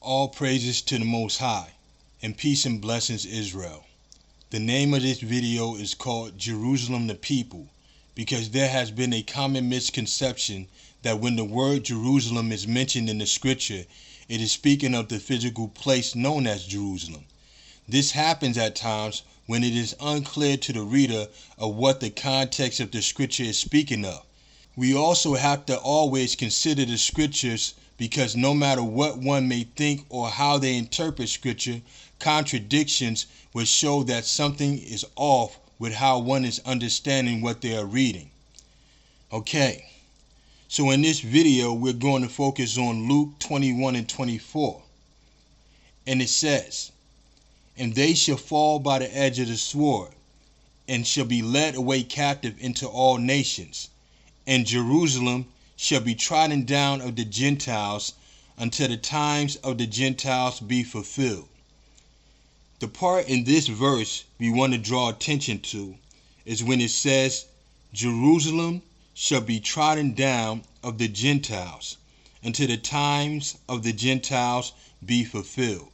All praises to the Most High, and peace and blessings Israel. The name of this video is called Jerusalem the People, because there has been a common misconception that when the word Jerusalem is mentioned in the scripture, it is speaking of the physical place known as Jerusalem. This happens at times when it is unclear to the reader of what the context of the scripture is speaking of. We also have to always consider the scriptures because no matter what one may think or how they interpret scripture, contradictions will show that something is off with how one is understanding what they are reading. Okay, so in this video we're going to focus on Luke 21 and 24. And it says, "And they shall fall by the edge of the sword, and shall be led away captive into all nations. And Jerusalem shall be trodden down of the Gentiles until the times of the Gentiles be fulfilled." The part in this verse we want to draw attention to is when it says, Jerusalem shall be trodden down of the Gentiles until the times of the Gentiles be fulfilled.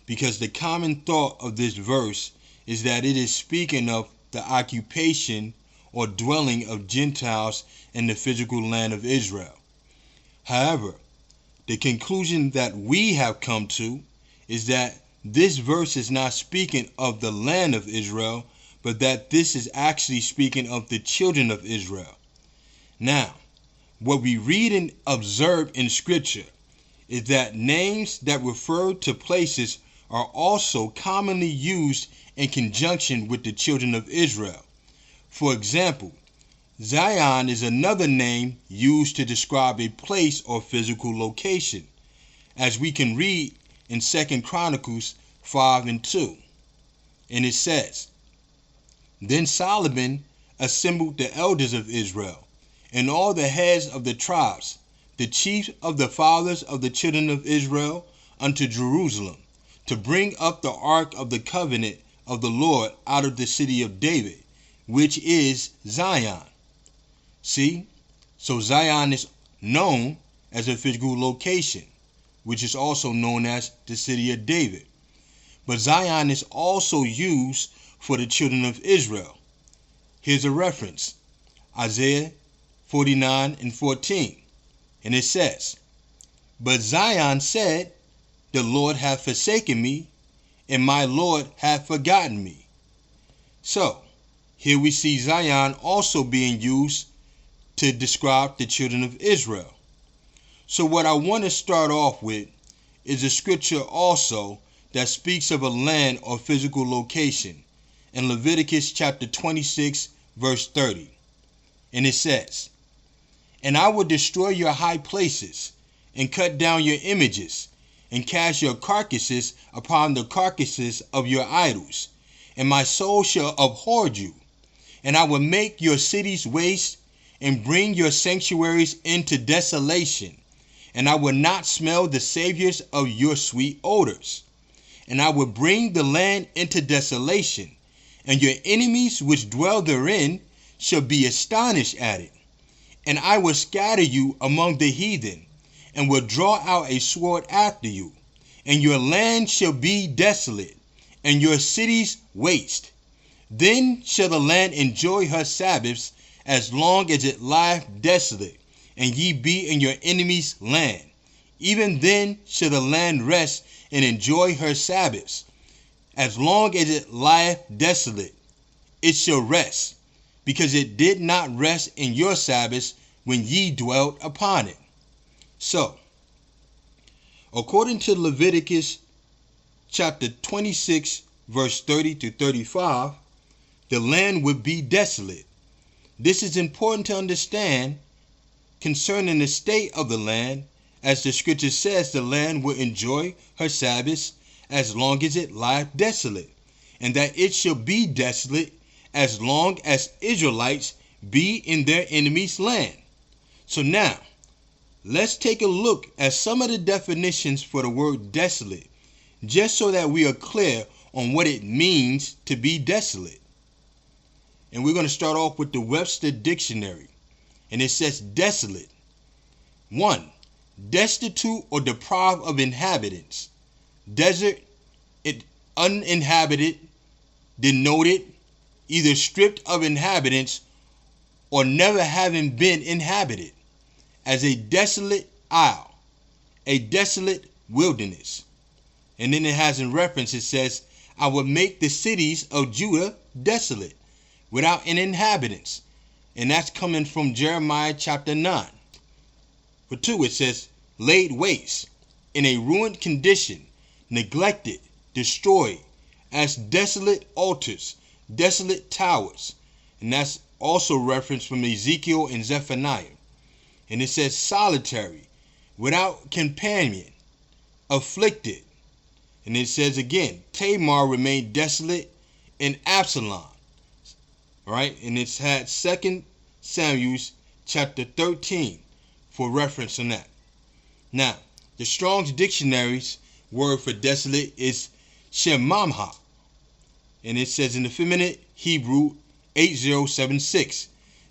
Because the common thought of this verse is that it is speaking of the occupation or dwelling of Gentiles in the physical land of Israel. However, the conclusion that we have come to is that this verse is not speaking of the land of Israel, but that this is actually speaking of the children of Israel. Now, what we read and observe in scripture is that names that refer to places are also commonly used in conjunction with the children of Israel. For example, Zion is another name used to describe a place or physical location, as we can read in 2 Chronicles 5 and 2. And it says, "Then Solomon assembled the elders of Israel, and all the heads of the tribes, the chiefs of the fathers of the children of Israel, unto Jerusalem, to bring up the ark of the covenant of the Lord out of the city of David, which is Zion." See, so Zion is known as a physical location, which is also known as the city of David. But Zion is also used for the children of Israel. Here's a reference, Isaiah 49 and 14. And it says, "But Zion said, the Lord hath forsaken me, and my Lord hath forgotten me." So, here we see Zion also being used to describe the children of Israel. So what I want to start off with is a scripture also that speaks of a land or physical location in Leviticus chapter 26 verse 30. And it says, "And I will destroy your high places, and cut down your images, and cast your carcasses upon the carcasses of your idols, and my soul shall abhor you. And I will make your cities waste, and bring your sanctuaries into desolation, and I will not smell the saviors of your sweet odors. And I will bring the land into desolation, and your enemies which dwell therein shall be astonished at it. And I will scatter you among the heathen, and will draw out a sword after you, and your land shall be desolate, and your cities waste. Then shall the land enjoy her Sabbaths as long as it lieth desolate, and ye be in your enemies' land. Even then shall the land rest and enjoy her Sabbaths. As long as it lieth desolate, it shall rest, because it did not rest in your Sabbaths when ye dwelt upon it." So, according to Leviticus chapter 26 verse 30 to 35, the land would be desolate. This is important to understand concerning the state of the land, as the scripture says the land will enjoy her Sabbaths as long as it lieth desolate, and that it shall be desolate as long as Israelites be in their enemies' land. So now, let's take a look at some of the definitions for the word desolate, just so that we are clear on what it means to be desolate. And we're going to start off with the Webster Dictionary. And it says desolate. 1. destitute or deprived of inhabitants. Desert, uninhabited, denoted either stripped of inhabitants or never having been inhabited, as a desolate isle, a desolate wilderness. And then it has in reference, it says, I will make the cities of Judah desolate, without an inhabitants. And that's coming from Jeremiah chapter 9. For 2, it says, laid waste, in a ruined condition, neglected, destroyed, as desolate altars, desolate towers. And that's also referenced from Ezekiel and Zephaniah. And it says solitary, without companion, afflicted. And it says again, Tamar remained desolate in Absalom. Right? And it's had 2 Samuel chapter 13 for reference on that. Now, the Strong's Dictionary's word for desolate is shemamha. And it says in the feminine Hebrew 8076,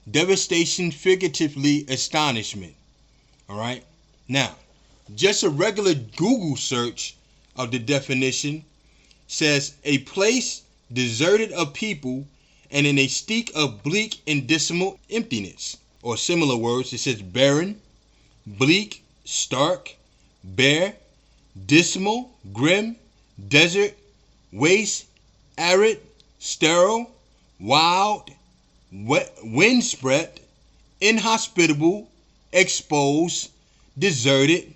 devastation, figuratively astonishment. All right. Now, just a regular Google search of the definition says a place deserted of people and in a state of bleak and dismal emptiness. Or similar words, it says barren, bleak, stark, bare, dismal, grim, desert, waste, arid, sterile, wild, windspread, inhospitable, exposed, deserted,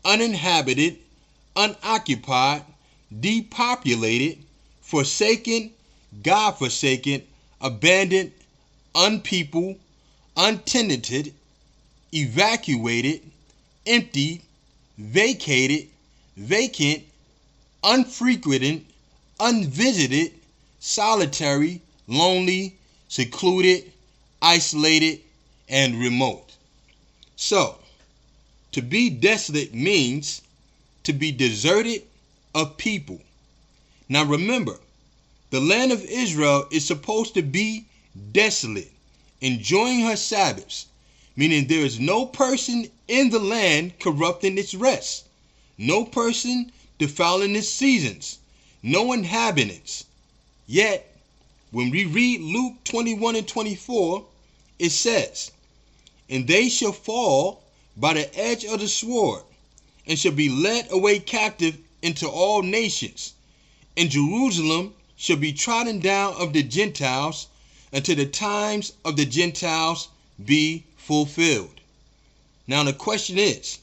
uninhabited, unoccupied, depopulated, forsaken, God-forsaken, abandoned, unpeopled, untenanted, evacuated, emptied, vacated, vacant, unfrequented, unvisited, solitary, lonely, secluded, isolated, and remote. So, to be desolate means to be deserted of people. Now remember, the land of Israel is supposed to be desolate, enjoying her Sabbaths, meaning there is no person in the land corrupting its rest, no person defiling its seasons, no inhabitants. Yet, when we read Luke 21 and 24, it says, and they shall fall by the edge of the sword, and shall be led away captive into all nations, and Jerusalem shall be trodden down of the Gentiles until the times of the Gentiles be fulfilled. Now the question is,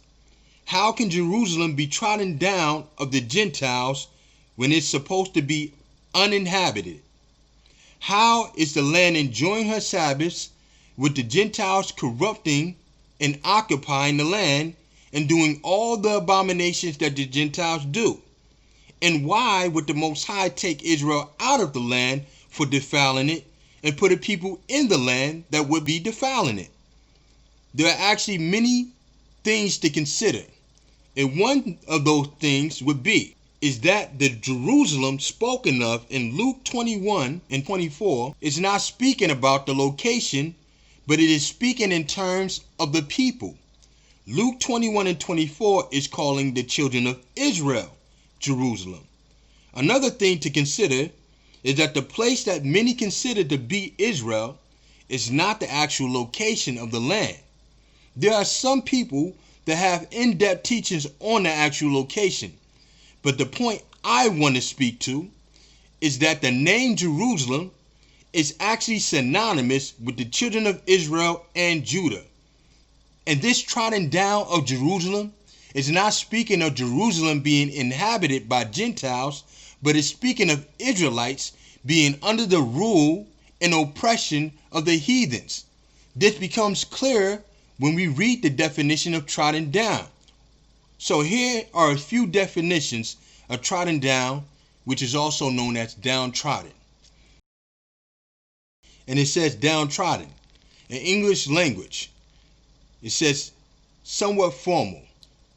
how can Jerusalem be trodden down of the Gentiles when it's supposed to be uninhabited? How is the land enjoying her Sabbaths with the Gentiles corrupting and occupying the land and doing all the abominations that the Gentiles do? And why would the Most High take Israel out of the land for defiling it and put a people in the land that would be defiling it? There are actually many things to consider. And one of those things would be is that the Jerusalem spoken of in Luke 21 and 24 is not speaking about the location, but it is speaking in terms of the people. Luke 21 and 24 is calling the children of Israel Jerusalem. Another thing to consider is that the place that many consider to be Israel is not the actual location of the land. There are some people that have in-depth teachings on the actual location. But the point I want to speak to is that the name Jerusalem is actually synonymous with the children of Israel and Judah. And this trodden down of Jerusalem is not speaking of Jerusalem being inhabited by Gentiles, but is speaking of Israelites being under the rule and oppression of the heathens. This becomes clear when we read the definition of trodden down. So here are a few definitions of trodden down, which is also known as downtrodden. And it says downtrodden. In English language, it says somewhat formal,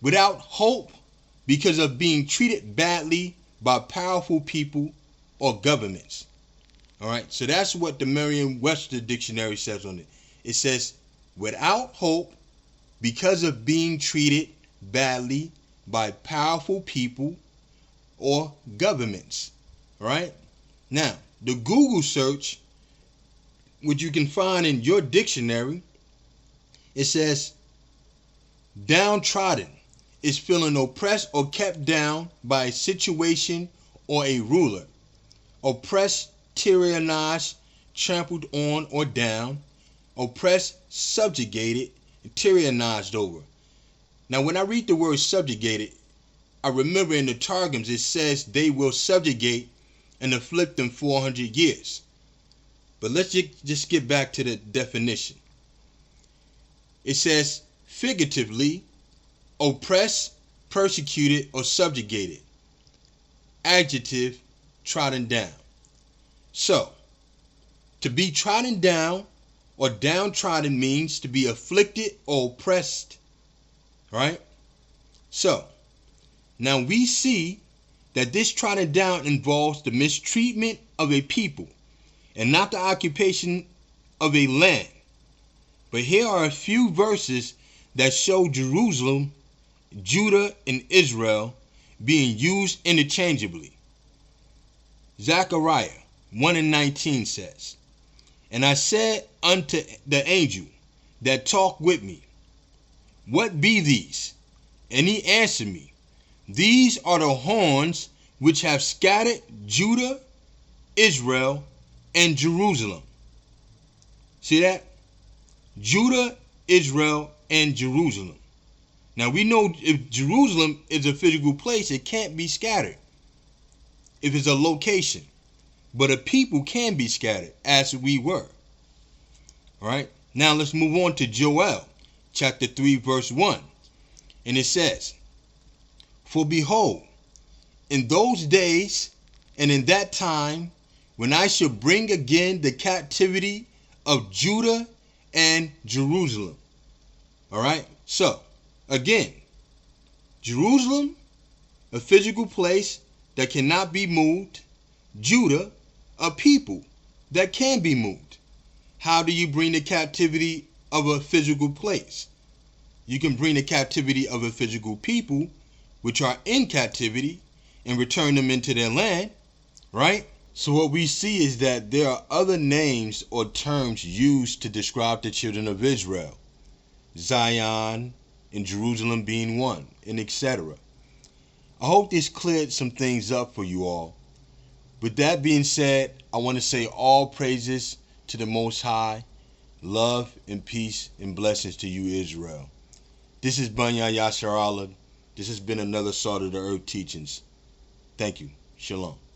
without hope because of being treated badly by powerful people or governments. All right, so that's what the Merriam-Webster dictionary says on it. It says without hope because of being treated badly by powerful people or governments, right? Now, the Google search, which you can find in your dictionary, it says downtrodden is feeling oppressed or kept down by a situation or a ruler. Oppressed, tyrannized, trampled on or down. Oppressed, subjugated, tyrannized over. Now, when I read the word subjugated, I remember in the Targums it says they will subjugate and afflict them 400 years. But let's just get back to the definition. It says figuratively, oppressed, persecuted, or subjugated. Adjective, trodden down. So, to be trodden down or downtrodden means to be afflicted or oppressed, right? So, now we see that this trodden down involves the mistreatment of a people and not the occupation of a land. But here are a few verses that show Jerusalem, Judah, and Israel being used interchangeably. Zechariah 1:19 says, "And I said unto the angel that talked with me, What be these? And he answered me, These are the horns which have scattered Judah, Israel, and Jerusalem." See that? Judah, Israel, and Jerusalem. Now we know if Jerusalem is a physical place, it can't be scattered if it's a location. But a people can be scattered, as we were. All right? Now let's move on to Joel chapter 3, verse 1. And it says, "For behold, in those days and in that time, when I shall bring again the captivity of Judah and Jerusalem." All right? So, again, Jerusalem, a physical place that cannot be moved. Judah, a people that can be moved. How do you bring the captivity of a physical place? You can bring the captivity of a physical people, which are in captivity, and return them into their land, right? So what we see is that there are other names or terms used to describe the children of Israel. Zion and Jerusalem being one, and etc. I hope this cleared some things up for you all. With that being said, I want to say all praises to the Most High. Love and peace and blessings to you, Israel. This is Banya Yashar Allah. This has been another Salt of the Earth Teachings. Thank you. Shalom.